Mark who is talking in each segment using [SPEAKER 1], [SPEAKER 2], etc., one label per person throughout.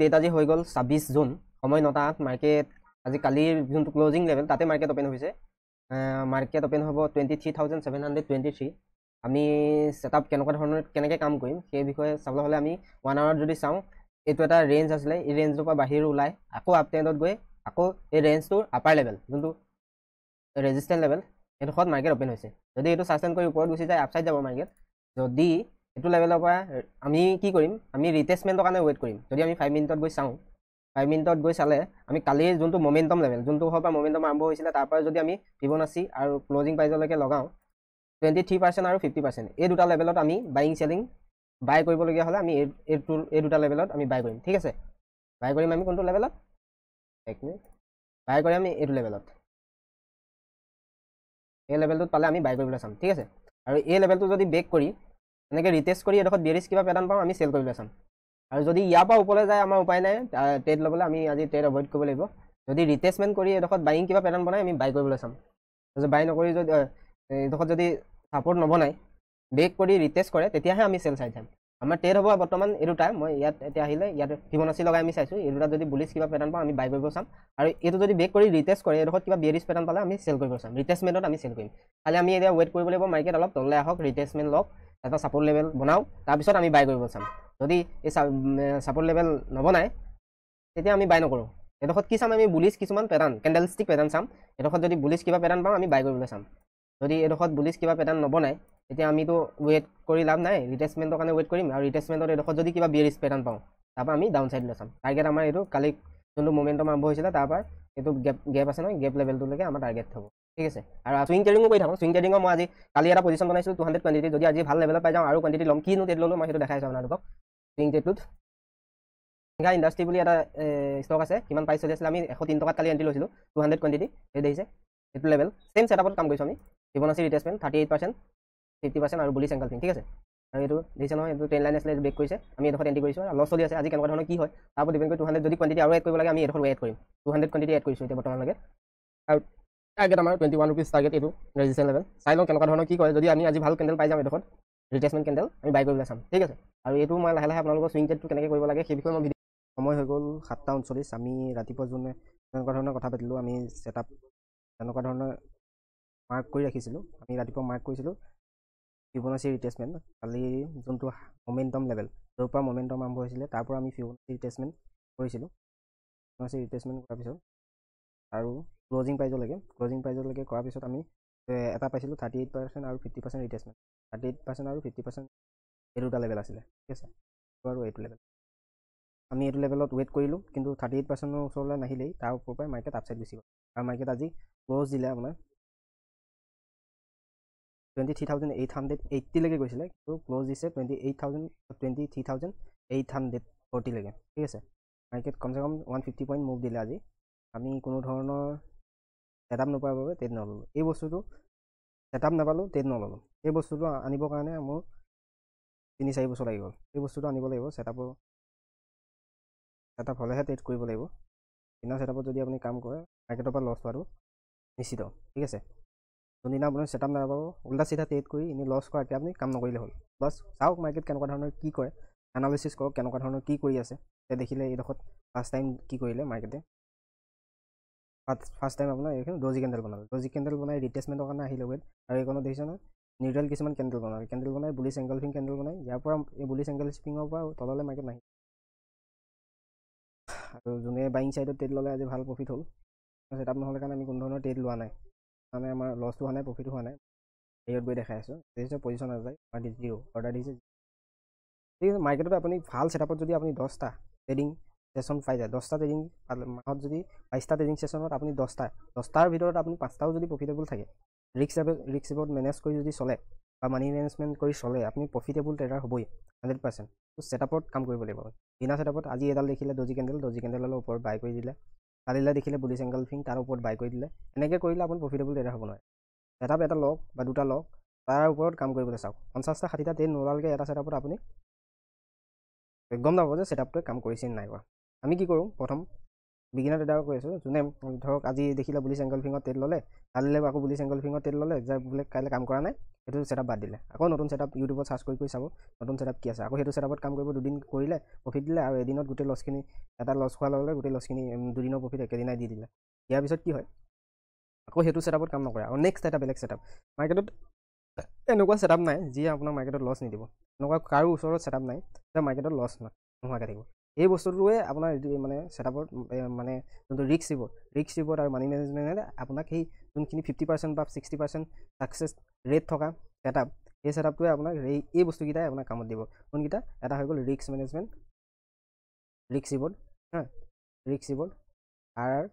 [SPEAKER 1] Date আজি হৈ গ'ল 26 জুন, সময় 9:08 মাৰ্কেট আজি কালিৰ যোনটো ক্লজিং লেভেল তাতে মাৰ্কেট অপেন হৈছে। মাৰ্কেট অপেন হ'ব 23,723। আমি ছেটআপ কেনেকুৱা ধৰণৰ কেনেকৈ কাম কৰিম সেই বিষয়ে চাবলৈ হ'লে আমি 1 আৱাৰত যদি চাওঁ, এইটো এটা ৰেঞ্জ আছিলে, এই ৰেঞ্জটোৰ পৰা বাহিৰ ওলাই আকৌ আপ ট্ৰেণ্ডত গৈ আকৌ এই ৰেঞ্জটোৰ আপাৰ লেভেল যোনটো ৰেজিষ্টেন্ট লেভেল এইডোখৰত মাৰ্কেট অপেন হৈছে। যদি এইটো ছাষ্টেইন কৰি ওপৰত গুচি যায় আপছাইড যাব মাৰ্কেট। যদি এইটো লেভেলৰ পৰা আমি কি কৰিম, আমি ৰিটেষ্টমেণ্টৰ কাৰণে ৱেইট কৰিম। যদি আমি 5 মিনিটত গৈ চাওঁ, 5 মিনিটত গৈ চালে আমি কালিৰ যোনটো মমেণ্টাম লেভেল যোনটো পৰা মমেণ্টাম আৰম্ভ হৈছিলে তাৰ পৰা যদি আমি ফিবনাচি আৰু ক্লজিং প্ৰাইজলৈকে লগাওঁ 23% আৰু 50%, এই দুটা লেভেলত আমি বাইং চেলিং বাই কৰিবলগীয়া হ'লে আমি এই দুটা লেভেলত আমি বাই কৰিম। ঠিক আছে, বাই কৰিম আমি কোনটো লেভেলত, এক মিনিট, বাই কৰিম আমি এইটো লেভেলত, এই লেভেলটোত পালে আমি বাই কৰিবলৈ চাম। ঠিক আছে, আৰু এই লেভেলটো যদি ব্ৰেক কৰি এনেকৈ ৰিটেষ্ট কৰি এডোখৰত বিয়াৰিছ কিবা পেটাৰ্ণ পাওঁ আমি চেল কৰিবলৈ চাম। আৰু যদি ইয়াৰ পৰা ওপৰলৈ যায় আমাৰ উপায় নাই, ট্ৰেড ল'বলৈ আমি আজি ট্ৰেড এভইড কৰিব লাগিব। যদি ৰিটেষ্টমেণ্ট কৰি এডোখৰত বাইং কিবা পেটাৰ্ণ বনাই আমি বাই কৰিবলৈ চাম। তাৰপিছত বাই নকৰি যদি এইডোখৰত যদি ছাপৰ্ট নবনাই ব্ৰেক কৰি ৰিটেষ্ট কৰে তেতিয়াহে আমি চেল চাই যাম। আমাৰ ট্ৰেড হ'ব বৰ্তমান এই দুটা, মই ইয়াত এতিয়া আহিলে ইয়াত ফিবনাচি লগাই আমি চাইছোঁ, এই দুটা যদি বুলিছ কিবা পেটাৰ্ণ পাওঁ আমি বাই কৰিব চাম। আৰু এইটো যদি ব্ৰেক কৰি ৰিটেষ্ট কৰে এডোখৰত কিবা বিয়াৰিছ পেটাৰ্ণ পালে আমি চেল কৰিব চাম। ৰিটেষ্টমেণ্টত আমি চেল কৰিম। খালি আমি এতিয়া ৱেইট কৰিব লাগিব মাৰ্কেট অলপ তললৈ আহক, ৰিটেষ্টমেণ্ট লওক, এটা ছাপৰ্ট লেভেল বনাওঁ, তাৰপিছত আমি বাই কৰিব চাম। যদি এই ছাপৰ্ট লেভেল নবনায় তেতিয়া আমি বাই নকৰোঁ। এডোখৰত কি চাম, আমি বুলিছ কিছুমান পেটাৰ্ণ কেণ্ডেলষ্টিক পেটাৰ্ণ চাম। এডোখৰত যদি বুলিছ কিবা পেটাৰ্ণ পাওঁ আমি বাই কৰিবলৈ চাম। যদি এডোখৰত বুলিছ কিবা পেটাৰ্ণ নবনায় তেতিয়া আমিতো ৱেইট কৰি লাভ নাই, ৰিটেষ্টমেণ্টৰ কাৰণে ৱেইট কৰিম। আৰু ৰিটেষ্টমেণ্টত এডোখৰত যদি কিবা বিয়াৰিছ পেটাৰ্ণ পাওঁ তাৰপৰা আমি ডাউন ছাইডলৈ চাম। টাৰ্গেট আমাৰ এইটো কালি যোনটো মমেণ্টাম আৰম্ভ হৈছিলে তাৰপৰা এইটো গেপ আছে নহয়, গেপ লেভেলটোলৈকে আমাৰ টাৰ্গেট হ'ব। ঠিক আছে, আৰু চুইং ট্ৰেডিঙো কৰি থাকোঁ। চুইং ট্ৰেডিঙৰ মই আজি কালি এটা পজিশ্যন বনাইছিলোঁ 200 কোৱাণ্টিটি, যদি আজি ভাল লেভেলত পাই যাওঁ আৰু কোৱাণ্টিটি ল'ম। কিনো ট্ৰেড ল'লোঁ মই সেইটো দেখাইছোঁ আপোনালোকক। চুইং ট্ৰেডটোত চিংঘা ইণ্ডাষ্ট্ৰী বুলি এটা ষ্টক আছে, কিমান প্ৰাইচ চলি আছিলে, আমি 103 টকাত কালি এণ্ট্ৰি লৈছিলোঁ 200 কোৱাণ্টিটি। এই দেখিছে এইটো লেভেল চেম ছেটআপত কাম কৰিছোঁ আমি। ফিবনাচি ৰিটেষ্টমেণ্ট 38%, 50% আৰু বুলিছ এংগলফিং। ঠিক আছে, আৰু এইটো দেখিছে নহয়, এইটো ট্ৰেইন লাইন আছিলে, এইটো ব্ৰেক কৰিছে, আমি এডোখৰত এণ্ট্ৰি কৰিছোঁ। লছ চলি আছে আজি কেনেকুৱা ধৰণৰ কি হয় তাৰ ওপৰত ডিপেণ্ড কৰি 200 যদি কোৱাণ্টিটি আৰু এড কৰিব লাগে আমি এডোখৰত এড কৰিম। 200 কোৱাণ্টিটি এড কৰিছোঁ এতিয়া বৰ্তমানলৈকে। আৰু টাৰ্গেট আমাৰ 21 ৰুপিজ টাৰ্গেট, এইটো ৰেজিষ্টেন্ট লেভেল। চাই লওঁ কেনেকুৱা ধৰণৰ কি কৰে। যদি আমি আজি ভাল কেণ্ডেল পাই যাওঁ এডোখৰত ৰিটেষ্টমেণ্ট কেণ্ডেল আমি বাই কৰিবলৈ চাম। ঠিক আছে, আৰু এইটো মই লাহে লাহে আপোনালোকৰ চুইং ট্ৰেডটো কেনেকৈ কৰিব লাগে সেই বিষয়ে মই ভিডিঅ'। সময় হৈ গ'ল 7:39। আমি ৰাতিপুৱা যোনে তেনেকুৱা ধৰণৰ কথা পাতিলোঁ, আমি ছেটআপ তেনেকুৱা ধৰণৰ মাৰ্ক কৰি ৰাখিছিলোঁ। আমি ৰাতিপুৱা মাৰ্ক কৰিছিলোঁ ফিবনাচি ৰিটেষ্টমেণ্ট, কালি যোনটো মমেণ্টাম লেভেল য'ৰ পৰা মমেণ্টাম আৰম্ভ হৈছিলে তাৰ পৰা আমি ফিবনাচি ৰিটেষ্টমেণ্ট কৰিছিলোঁ। ফিবনাচি ৰিটেষ্টমেণ্ট কৰাৰ পিছত আৰু ক্লজিং প্ৰাইজলৈকে কৰাৰ পিছত আমি এটা পাইছিলোঁ 38% আৰু 50% ৰিটেষ্টমেণ্ট। 38% আৰু 50% এই দুটা লেভেল আছিলে। ঠিক আছে, আৰু এইটো লেভেল আমি এইটো লেভেলত ৱেইট কৰিলোঁ, কিন্তু 38%ৰ ওচৰলৈ নাহিলেই তাৰ ওপৰৰ পৰাই মাৰ্কেট আপছাইড গুচি গ'ল। আৰু মাৰ্কেট আজি ক্লজ দিলে আপোনাৰ 23,880লৈকে গৈছিলে, কিন্তু ক্লজ দিছে 23,840লৈকে। ঠিক আছে, মাৰ্কেট কমচে কম 150 পইণ্ট মুভ দিলে আজি। আমি কোনো ধৰণৰ ছেটআপ নোপোৱাৰ বাবে ট্ৰেড নল'লোঁ। এই বস্তুটো ছেটআপ নাপালোঁ, ট্ৰেড নল'লোঁ। এই বস্তুটো আনিবৰ কাৰণে মোৰ 3-4 বছৰ লাগি গ'ল। এই বস্তুটো আনিব লাগিব, ছেটআপ হ'লেহে ট্ৰেড কৰিব লাগিব। বিনা ছেটআপত যদি আপুনি কাম কৰে মাৰ্কেটৰ পৰা লছ হোৱাটো নিশ্চিত। ঠিক আছে, যোনদিনা আপুনি ছেটআপ নাপাব উল্টা চিধা ট্ৰেড কৰি এনেই লছ কৰাতকৈ আপুনি কাম নকৰিলে হ'ল। বাছ চাওক মাৰ্কেট কেনেকুৱা ধৰণৰ কি কৰে, এনালিচিছ কৰক কেনেকুৱা ধৰণৰ কি কৰি আছে। দেখিলে এইডোখৰত ফাৰ্ষ্ট টাইম কি কৰিলে মাৰ্কেটে, ফাৰ্ষ্ট টাইম আপোনাৰ এইখিনি ডজি কেণ্ডেল বনালে, ডজি কেণ্ডেল বনাই ৰিটেষ্টমেণ্টৰ কাৰণে আহিলে ৱেট। আৰু এইখনত দেখিছে নহয় নিউট্ৰেল কিছুমান কেণ্ডেল বনাই বুলিছ এংগলফিং কেণ্ডেল বনাই, ইয়াৰ পৰা এই বুলিছ এংগলফিঙৰ পৰা তললৈ মাৰ্কেট নাহি। আৰু যোনে বাইং ছাইডত ট্ৰেড ল'লে আজি ভাল প্ৰফিট হ'ল। ছেটআপ নহ'লে কাৰণে আমি কোনো ধৰণৰ ট্ৰেড লোৱা নাই, মানে আমাৰ লছটো হোৱা নাই, প্ৰফিটো হোৱা নাই। হেৰিয়ত গৈ দেখাই আছোঁ, দেখিছে পজিশ্যন নাযায়, আমাৰ জিৰ' অৰ্ডাৰ দিছে। ঠিক আছে, মাৰ্কেটত আপুনি ভাল ছেটআপত যদি আপুনি 10টা ট্ৰেডিং ছেশ্যন পাই যায়, 10টা ট্ৰেডিং মাহত যদি 22টা ট্ৰেডিং ছেশ্যনত আপুনি 10টাৰ ভিতৰত আপুনি 5টাও যদি প্ৰফিটেবল থাকে, ৰিস্ক মেনেজ কৰি যদি চলে বা মানি মেনেজমেণ্ট কৰি চলে, আপুনি প্ৰফিটেবল ট্ৰেডাৰ হ'বই 100%। ছেটআপত কাম কৰিব লাগিব। বিনা ছেটআপত আজি এডাল দেখিলে ডজি কেণ্ডেলৰ ওপৰত বাই কৰি দিলে, কালিলৈ দেখিলে বুলিছ এংগলফিং তাৰ ওপৰত বাই কৰি দিলে, এনেকৈ কৰিলে আপুনি প্ৰফিটেবল ট্ৰেডাৰ হ'ব নোৱাৰে। ছেটআপ এটা লওক বা দুটা লওক, তাৰ ওপৰত কাম কৰিবলৈ চাওক। 50টা 60টা ট্ৰেড নোলালকৈ এটা ছেটআপত আপুনি গম নাপাব যে ছেটআপটোৱে কাম কৰিছে নে নাই কৰা। আমি কি কৰোঁ, প্ৰথম বিগিনাৰ ট্ৰেডাৰক কৈ আছোঁ, যোনে ধৰক আজি দেখিলে বুলিছ এংগলফিঙত ট্ৰেড ল'লে, কালিলৈ আকৌ বুলিছ এংগলফিঙত ট্ৰেড ল'লে, যে বোলে কাইলৈ কাম কৰা নাই, সেইটো ছেটআপ বাদ দিলে, আকৌ নতুন ছেটআপ ইউটিউবত চাৰ্চ কৰি চাব নতুন ছেটআপ কি আছে, আকৌ সেইটো ছেটআপত কাম কৰিব, দুদিন কৰিলে প্ৰফিট দিলে, আৰু এদিনত গোটেই লছখিনি, এটা লছ খোৱাৰ লগে লগে গোটেই লছখিনি দুদিনৰ প্ৰফিট একেদিনাই দি দিলে। ইয়াৰ পিছত কি হয়, আকৌ সেইটো ছেটআপত কাম নকৰে, আৰু নেক্সট এটা বেলেগ ছেটআপ। মাৰ্কেটত এনেকুৱা ছেটআপ নাই যিয়ে আপোনাক মাৰ্কেটত লছ নিদিব, এনেকুৱা কাৰো ওচৰত ছেটআপ নাই যে মাৰ্কেটত লছ নোহোৱাকৈ থাকিব। এই বস্তুটোৱে আপোনাৰ মানে ছেটআপত মানে যোনটো ৰিস্ক ৰিৱৰ্ড আৰু মানি মেনেজমেণ্টে আপোনাক সেই যোনখিনি 50% বা 60% ছাকচেছ ৰেট থকা ছেটআপ, এই ছেটআপটোৱে আপোনাক এই বস্তুকেইটাই আপোনাক কামত দিব। কোনকেইটা? এটা হৈ গ'ল risk management, risk reward, risk reward, RR,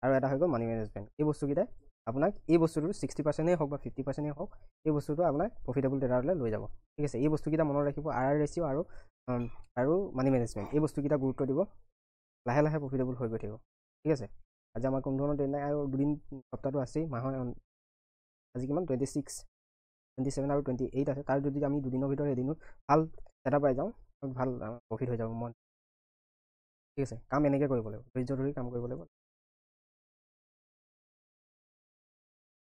[SPEAKER 1] আৰু এটা হৈ গ'ল মানি মেনেজমেণ্ট। এই বস্তুকেইটাই আপোনাক এই বস্তুটো 60%ই হওক বা 50%ই হওক, এই বস্তুটো আপোনাক প্ৰফিটেবল ট্ৰেডাৰলৈ লৈ যাব। ঠিক আছে, এই বস্তুকেইটা মনত ৰাখিব, RR ৰেচিঅ' আৰু মানি মেনেজমেণ্ট, এই বস্তুকেইটা গুৰুত্ব দিব, লাহে লাহে প্ৰফিটেবল হৈ গৈ থাকিব। ঠিক আছে, আজি আমাৰ কোনো ধৰণৰ ট্ৰেড নাই, আৰু দুদিন সপ্তাহটো আছেই, মাহৰ আজি কিমান 26, 27 আৰু 28 আছে, তাৰ যদি আমি দুদিনৰ ভিতৰত এদিনো ভাল এটা পাই যাওঁ, ভাল প্ৰফিট হৈ যাব মন। ঠিক আছে, কাম এনেকৈ কৰিব লাগিব, ধৈৰ্য ধৰি কাম কৰিব লাগিব।